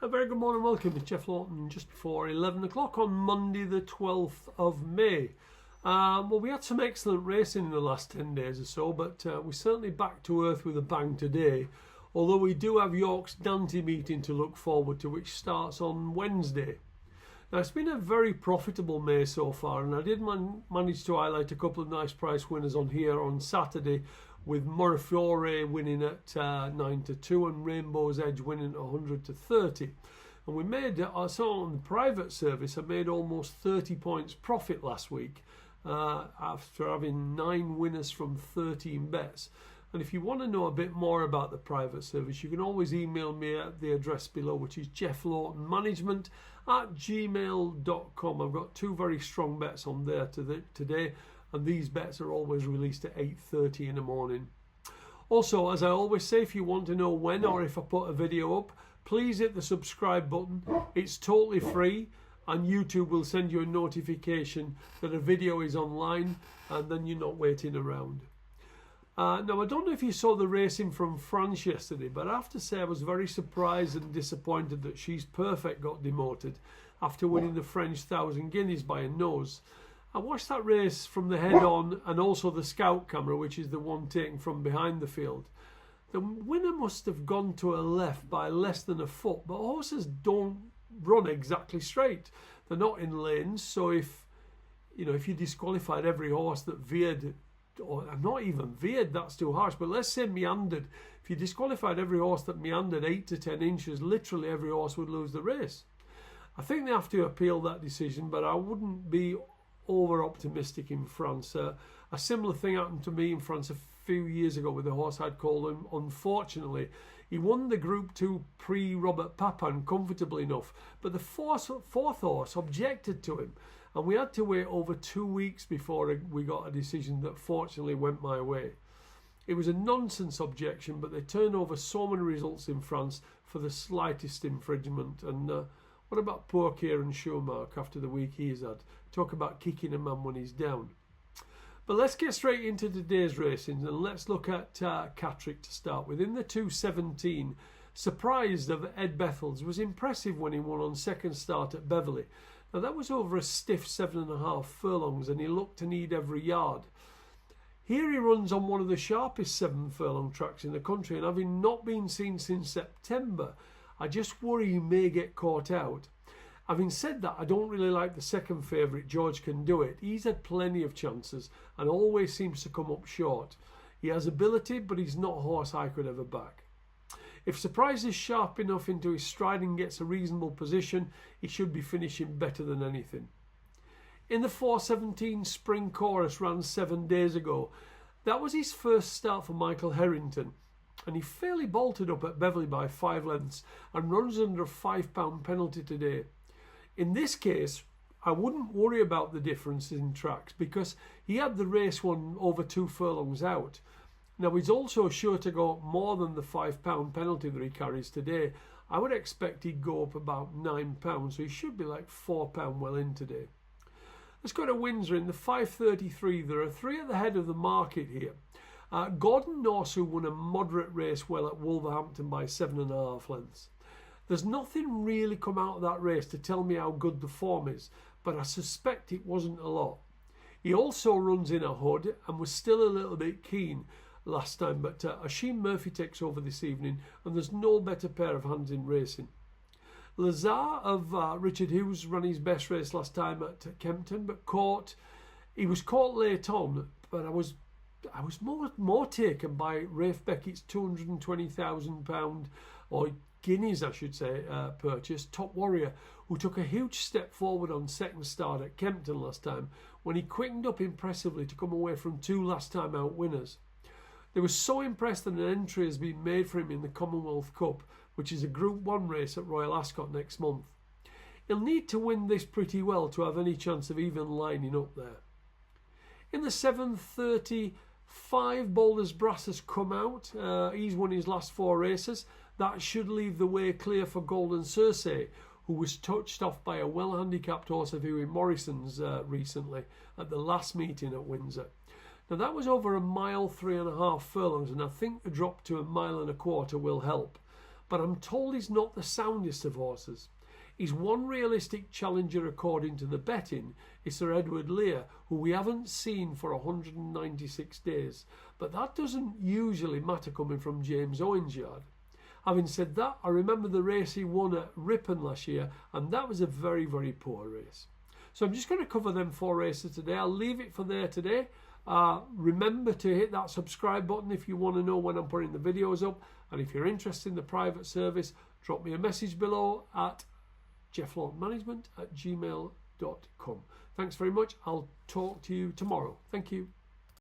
A very good morning, welcome. It's Jeff Laughton just before 11 o'clock on Monday the 12th of May. Well, we had some excellent racing in the last 10 days or so, but we're certainly back to earth with a bang today. Although we do have York's Dante meeting to look forward to, which starts on Wednesday. Now, it's been a very profitable May so far, and I did manage to highlight a couple of nice price winners on here on Saturday, with Murafiore winning at 9-2 and Rainbow's Edge winning at 100-30. And we made, I saw on the private service, I made almost 30 points profit last week after having 9 winners from 13 bets. And if you want to know a bit more about the private service, you can always email me at the address below, which is jefflawtonmanagement@gmail.com. I've got 2 very strong bets on there today, and these bets are always released at 8:30 in the morning. Also, as I always say, if you want to know when or if I put a video up, please hit the subscribe button. It's totally free, and YouTube will send you a notification that a video is online, and then you're not waiting around. Now, I don't know if you saw the racing from France yesterday, but I have to say I was very surprised and disappointed that She's Perfect got demoted after winning the French 1,000 guineas by a nose. I watched that race from the head on and also the scout camera, which is the one taken from behind the field. The winner must have gone to her left by less than a foot, but horses don't run exactly straight. They're not in lanes, so if you disqualified every horse that veered, or not even veered, that's too harsh, but let's say meandered. If you disqualified every horse that meandered 8 to 10 inches, literally every horse would lose the race. I think they have to appeal that decision, but I wouldn't be over optimistic in France. A similar thing happened to me in France a few years ago with a horse I'd called him. Unfortunately, he won the Group 2 pre-Robert Papin comfortably enough, but the fourth horse objected to him, and we had to wait over 2 weeks before we got a decision that fortunately went my way. It was a nonsense objection, but they turn over so many results in France for the slightest infringement. And what about poor Kieran Schumacher after the week he's had? Talk about kicking a man when he's down. But let's get straight into today's racing, and let's look at Catterick to start with. In the 2:17, Surprised of Ed Bethels was impressive when he won on second start at Beverley. Now that was over a stiff 7.5 furlongs, and he looked to need every yard. Here he runs on one of the sharpest 7 furlong tracks in the country, and having not been seen since September, I just worry he may get caught out. Having said that, I don't really like the second favourite, George Can Do It. He's had plenty of chances and always seems to come up short. He has ability, but he's not a horse I could ever back. If Surprise is sharp enough into his stride and gets a reasonable position, he should be finishing better than anything. In the 4:17, Spring Chorus ran 7 days ago. That was his first start for Michael Harrington, and he fairly bolted up at Beverley by 5 lengths and runs under a £5 penalty today. In this case, I wouldn't worry about the difference in tracks because he had the race won over 2 furlongs out. Now, he's also sure to go up more than the £5 penalty that he carries today. I would expect he'd go up about £9, so he should be like £4 well in today. Let's go to Windsor in the 5:33. There are 3 at the head of the market here. Gordon Norse, who won a moderate race well at Wolverhampton by 7.5 lengths. There's nothing really come out of that race to tell me how good the form is, but I suspect it wasn't a lot. He also runs in a hood and was still a little bit keen last time, but Ashim Murphy takes over this evening, and there's no better pair of hands in racing. Lazar of Richard Hughes ran his best race last time at Kempton, but he was caught late on, but I was more taken by Rafe Beckett's £220,000 or guineas, I should say, purchase, Top Warrior, who took a huge step forward on second start at Kempton last time when he quickened up impressively to come away from 2 last time out winners. They were so impressed that an entry has been made for him in the Commonwealth Cup, which is a Group 1 race at Royal Ascot next month. He'll need to win this pretty well to have any chance of even lining up there. In the 7:35, Boulders Brass has come out. He's won his last 4 races. That should leave the way clear for Golden Circe, who was touched off by a well-handicapped horse of Hughie Morrison's recently at the last meeting at Windsor. Now that was over a mile, 3.5 furlongs, and I think the drop to a 1.25 miles will help. but I'm told he's not the soundest of horses. He's one realistic challenger according to the betting is Sir Edward Lear, who we haven't seen for 196 days. But that doesn't usually matter coming from James Owen's yard. Having said that, I remember the race he won at Ripon last year, and that was a very, very poor race. So I'm just going to cover them 4 races today. I'll leave it for there today. Remember to hit that subscribe button if you want to know when I'm putting the videos up. And if you're interested in the private service, drop me a message below at jefflaughtonmanagement@gmail.com. Thanks very much. I'll talk to you tomorrow. Thank you.